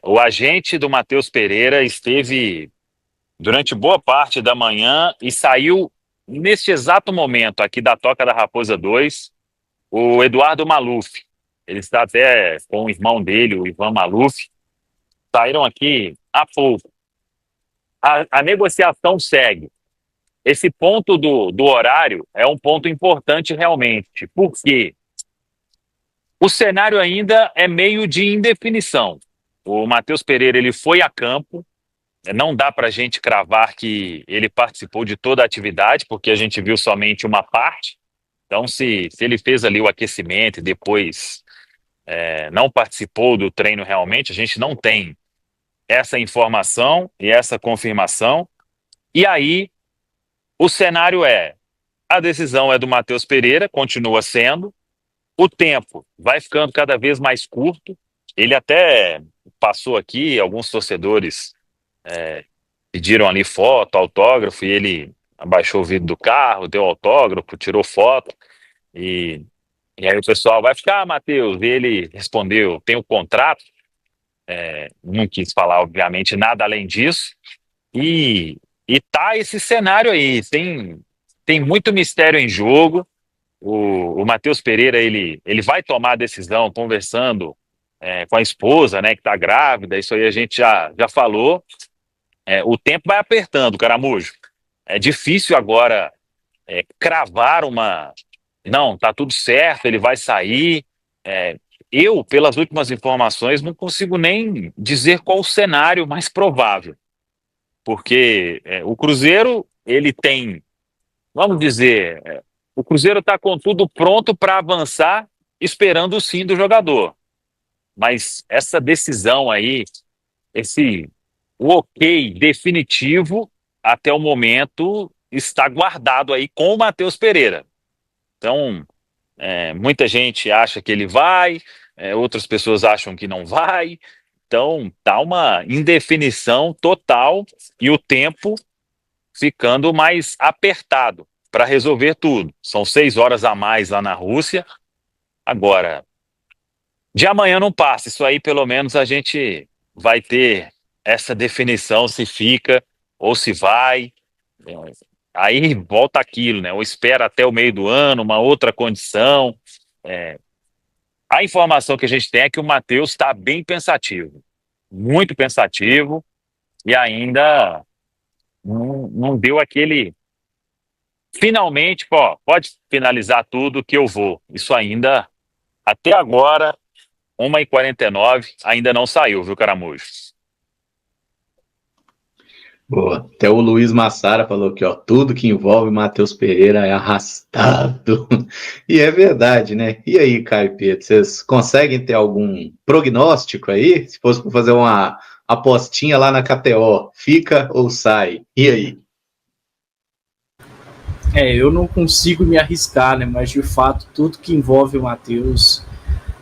O agente do Matheus Pereira esteve durante boa parte da manhã e saiu neste exato momento aqui da Toca da Raposa 2, o Eduardo Maluf. Ele está até com o irmão dele, o Ivan Maluf. Saíram aqui há pouco. A negociação segue. Esse ponto do horário é um ponto importante realmente, porque o cenário ainda é meio de indefinição. O Matheus Pereira ele foi a campo, não dá para a gente cravar que ele participou de toda a atividade, porque a gente viu somente uma parte. Então, se ele fez ali o aquecimento e depois não participou do treino realmente, a gente não tem essa informação e essa confirmação. E aí, o cenário a decisão é do Matheus Pereira, continua sendo, o tempo vai ficando cada vez mais curto. Ele até passou aqui, alguns torcedores pediram ali foto, autógrafo, e ele abaixou o vidro do carro, deu autógrafo, tirou foto, e aí o pessoal vai ficar, Matheus, e ele respondeu, tem o contrato, não quis falar, obviamente, nada além disso, e tá esse cenário aí, tem muito mistério em jogo. O Matheus Pereira, ele vai tomar a decisão conversando com a esposa, né, que tá grávida, isso aí a gente já falou. O tempo vai apertando, Caramujo. É difícil agora cravar uma... Não, tá tudo certo, ele vai sair. Eu, pelas últimas informações, não consigo nem dizer qual o cenário mais provável. Porque o Cruzeiro, ele tem, vamos dizer, o Cruzeiro está com tudo pronto para avançar, esperando o sim do jogador. Mas essa decisão aí, o ok definitivo, até o momento, está guardado aí com o Matheus Pereira. Então, muita gente acha que ele vai, outras pessoas acham que não vai. Então, tá uma indefinição total e o tempo ficando mais apertado para resolver tudo. São 6 horas a mais lá na Rússia. Agora, de amanhã não passa. Isso aí, pelo menos, a gente vai ter essa definição se fica ou se vai. Aí volta aquilo, né? Ou espera até o meio do ano, uma outra condição. A informação que a gente tem é que o Matheus está bem pensativo, muito pensativo, e ainda não deu aquele... Finalmente, pô, pode finalizar tudo que eu vou. Isso ainda, até agora, 1h49, ainda não saiu, viu, Caramujo? Boa. Até o Luiz Massara falou que, ó, tudo que envolve Matheus Pereira é arrastado. E é verdade, né? E aí, Caio e Pedro, vocês conseguem ter algum prognóstico aí? Se fosse para fazer uma apostinha lá na KTO, fica ou sai? E aí? Eu não consigo me arriscar, né? Mas de fato, tudo que envolve o Matheus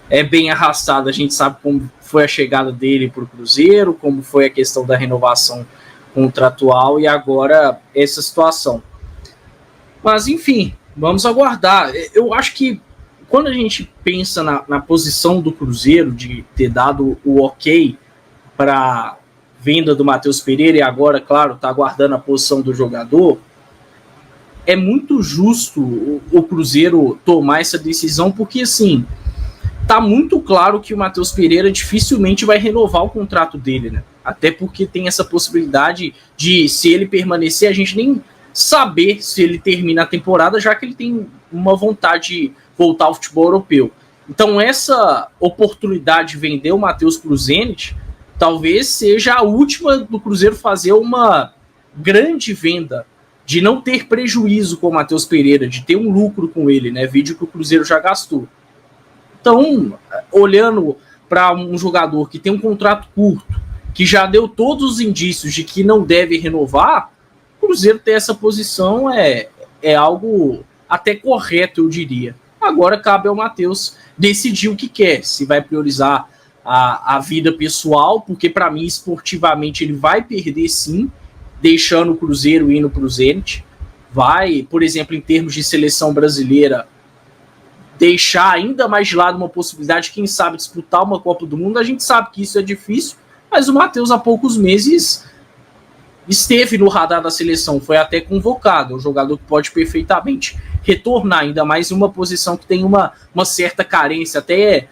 é bem arrastado. A gente sabe como foi a chegada dele para o Cruzeiro, como foi a questão da renovação contratual e agora essa situação. Mas, enfim, vamos aguardar. Eu acho que quando a gente pensa na posição do Cruzeiro de ter dado o ok para venda do Matheus Pereira e agora, claro, está aguardando a posição do jogador, é muito justo o Cruzeiro tomar essa decisão, porque, assim, tá muito claro que o Matheus Pereira dificilmente vai renovar o contrato dele, né? Até porque tem essa possibilidade de, se ele permanecer, a gente nem saber se ele termina a temporada, já que ele tem uma vontade de voltar ao futebol europeu. Então, essa oportunidade de vender o Matheus pro Zenit talvez seja a última do Cruzeiro fazer uma grande venda, de não ter prejuízo com o Matheus Pereira, de ter um lucro com ele, né? Vídeo que o Cruzeiro já gastou. Então, olhando para um jogador que tem um contrato curto, que já deu todos os indícios de que não deve renovar, o Cruzeiro ter essa posição é algo até correto, eu diria. Agora cabe ao Matheus decidir o que quer, se vai priorizar a vida pessoal, porque para mim, esportivamente, ele vai perder sim, deixando o Cruzeiro indo para o Zenit. Vai, por exemplo, em termos de seleção brasileira, deixar ainda mais de lado uma possibilidade, quem sabe, disputar uma Copa do Mundo. A gente sabe que isso é difícil, mas o Matheus há poucos meses esteve no radar da seleção, foi até convocado, é um jogador que pode perfeitamente retornar, ainda mais em uma posição que tem uma certa carência, até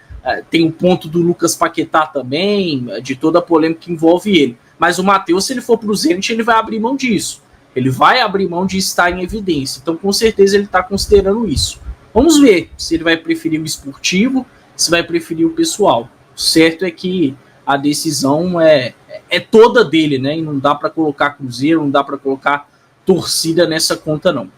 tem o ponto do Lucas Paquetá também, de toda a polêmica que envolve ele. Mas o Matheus, se ele for para o Zenit, ele vai abrir mão disso. Ele vai abrir mão de estar em evidência. Então, com certeza, ele está considerando isso. Vamos ver se ele vai preferir o esportivo, se vai preferir o pessoal. O certo é que a decisão é toda dele, né? E não dá para colocar Cruzeiro, não dá para colocar torcida nessa conta, não.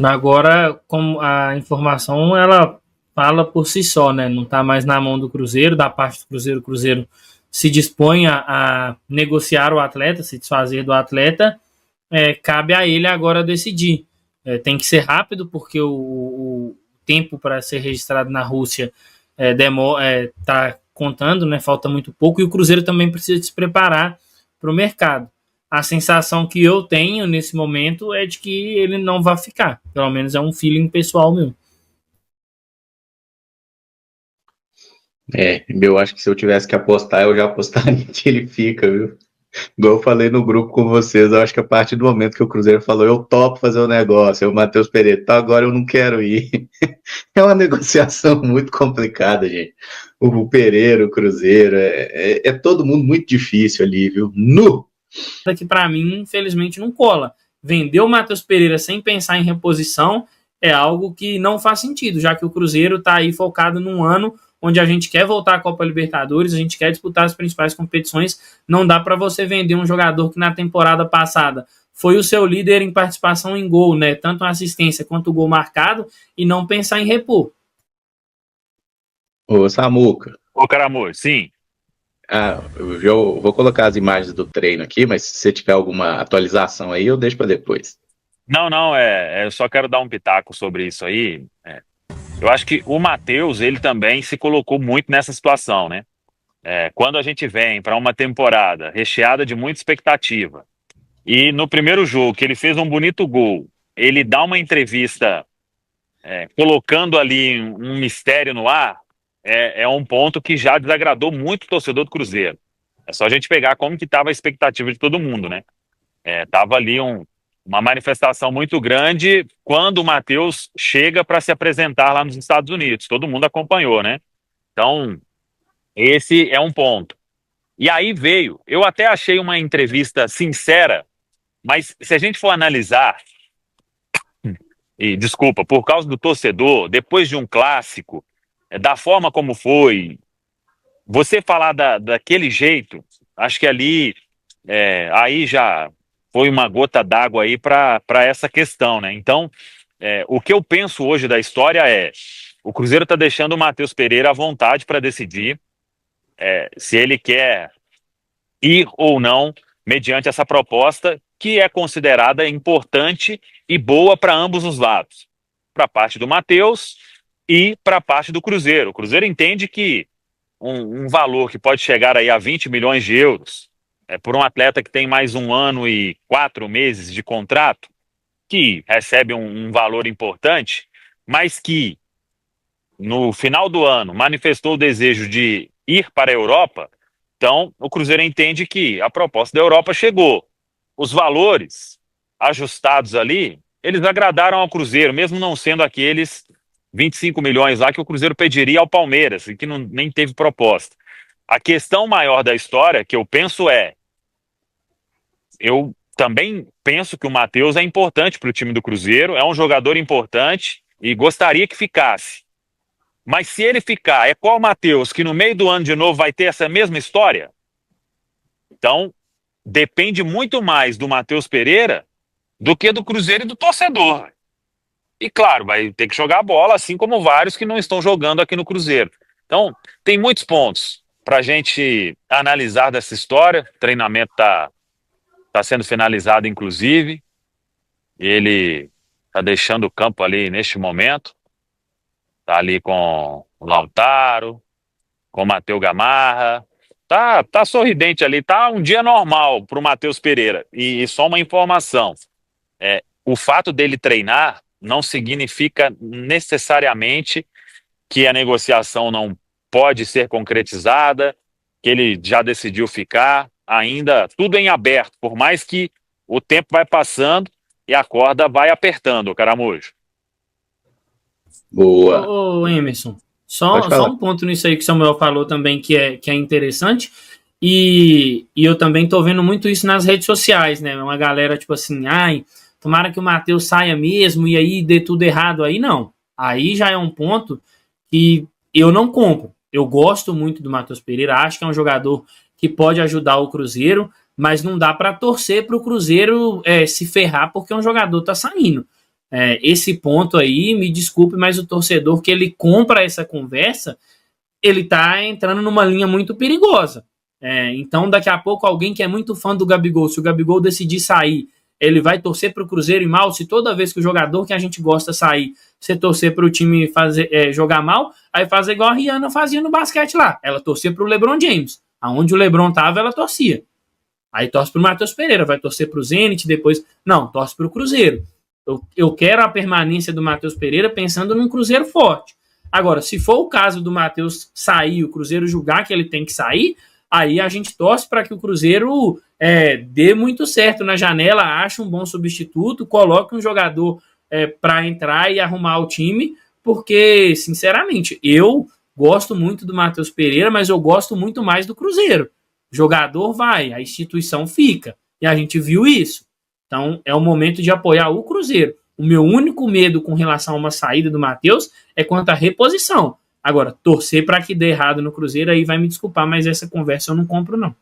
Agora, como a informação, ela fala por si só, né? Não está mais na mão do Cruzeiro, da parte do Cruzeiro. O Cruzeiro se dispõe a negociar o atleta, se desfazer do atleta, cabe a ele agora decidir. Tem que ser rápido, porque o tempo para ser registrado na Rússia está contando, né? Falta muito pouco, e o Cruzeiro também precisa se preparar para o mercado. A sensação que eu tenho nesse momento é de que ele não vai ficar. Pelo menos é um feeling pessoal meu. Eu acho que se eu tivesse que apostar, eu já apostaria que ele fica, viu? Igual eu falei no grupo com vocês, eu acho que a partir do momento que o Cruzeiro falou, eu topo fazer o negócio, o Matheus Pereira, então agora eu não quero ir. É uma negociação muito complicada, gente. O Pereira, o Cruzeiro, é todo mundo muito difícil ali, viu? Que para mim, infelizmente, não cola. Vender o Matheus Pereira sem pensar em reposição é algo que não faz sentido, já que o Cruzeiro está aí focado num ano onde a gente quer voltar à Copa Libertadores, a gente quer disputar as principais competições. Não dá para você vender um jogador que na temporada passada foi o seu líder em participação em gol, né? Tanto a assistência quanto o gol marcado, e não pensar em repor. Ô, Samuca. Ô, Caramor, sim. Eu vou colocar as imagens do treino aqui, mas se você tiver alguma atualização aí, eu deixo para depois. Não, eu só quero dar um pitaco sobre isso aí. Eu acho que o Matheus, ele também se colocou muito nessa situação, né? Quando a gente vem para uma temporada recheada de muita expectativa, e no primeiro jogo, que ele fez um bonito gol, ele dá uma entrevista colocando ali um mistério no ar, é um ponto que já desagradou muito o torcedor do Cruzeiro. É só a gente pegar como que estava a expectativa de todo mundo, né? Tava ali uma manifestação muito grande quando o Matheus chega para se apresentar lá nos Estados Unidos. Todo mundo acompanhou, né? Então, esse é um ponto. E aí veio, eu até achei uma entrevista sincera, mas se a gente for analisar, e desculpa, por causa do torcedor, depois de um clássico, da forma como foi, você falar daquele jeito, acho que ali, aí já foi uma gota d'água aí para essa questão, né? Então, o que eu penso hoje da história o Cruzeiro está deixando o Matheus Pereira à vontade para decidir se ele quer ir ou não mediante essa proposta, que é considerada importante e boa para ambos os lados, para a parte do Matheus e para a parte do Cruzeiro. O Cruzeiro entende que um valor que pode chegar aí a 20 milhões de euros por um atleta que tem mais 1 ano e 4 meses de contrato, que recebe um valor importante, mas que no final do ano manifestou o desejo de ir para a Europa. Então o Cruzeiro entende que a proposta da Europa chegou. Os valores ajustados ali, eles agradaram ao Cruzeiro, mesmo não sendo aqueles 25 milhões lá que o Cruzeiro pediria ao Palmeiras, e que nem teve proposta. A questão maior da história, que eu penso eu também penso que o Matheus é importante para o time do Cruzeiro, é um jogador importante e gostaria que ficasse. Mas se ele ficar, qual o Matheus que no meio do ano de novo vai ter essa mesma história? Então, depende muito mais do Matheus Pereira do que do Cruzeiro e do torcedor. E claro, vai ter que jogar a bola, assim como vários que não estão jogando aqui no Cruzeiro. Então, tem muitos pontos para a gente analisar dessa história. O treinamento está sendo finalizado, inclusive. Ele está deixando o campo ali neste momento. Está ali com o Lautaro, com o Matheus Gamarra. Tá sorridente ali. Tá um dia normal para o Matheus Pereira. E só uma informação. O fato dele treinar não significa necessariamente que a negociação não pode ser concretizada, que ele já decidiu ficar, ainda tudo em aberto, por mais que o tempo vai passando e a corda vai apertando, Caramujo. Boa. Ô, Emerson, só um ponto nisso aí que o Samuel falou também que é interessante, e eu também tô vendo muito isso nas redes sociais, né? Uma galera tipo assim, ai, tomara que o Matheus saia mesmo e aí dê tudo errado aí, não. Aí já é um ponto que eu não compro. Eu gosto muito do Matheus Pereira, acho que é um jogador que pode ajudar o Cruzeiro, mas não dá para torcer para o Cruzeiro se ferrar porque um jogador tá saindo. Esse ponto aí, me desculpe, mas o torcedor que ele compra essa conversa, ele tá entrando numa linha muito perigosa. Então, daqui a pouco, alguém que é muito fã do Gabigol, se o Gabigol decidir sair, ele vai torcer para o Cruzeiro ir mal. Se toda vez que o jogador que a gente gosta sair, você torcer para o time jogar mal, aí fazer igual a Rihanna fazia no basquete lá. Ela torcia para o LeBron James. Aonde o LeBron tava, ela torcia. Aí torce para o Matheus Pereira, vai torcer para o Zenit, depois... Não, torce para o Cruzeiro. Eu quero a permanência do Matheus Pereira pensando num Cruzeiro forte. Agora, se for o caso do Matheus sair, o Cruzeiro julgar que ele tem que sair, aí a gente torce para que o Cruzeiro dê muito certo na janela, ache um bom substituto, coloque um jogador para entrar e arrumar o time, porque, sinceramente, eu gosto muito do Matheus Pereira, mas eu gosto muito mais do Cruzeiro. O jogador vai, a instituição fica, e a gente viu isso. Então, é o momento de apoiar o Cruzeiro. O meu único medo com relação a uma saída do Matheus é quanto à reposição. Agora, torcer para que dê errado no Cruzeiro, aí vai me desculpar, mas essa conversa eu não compro, não.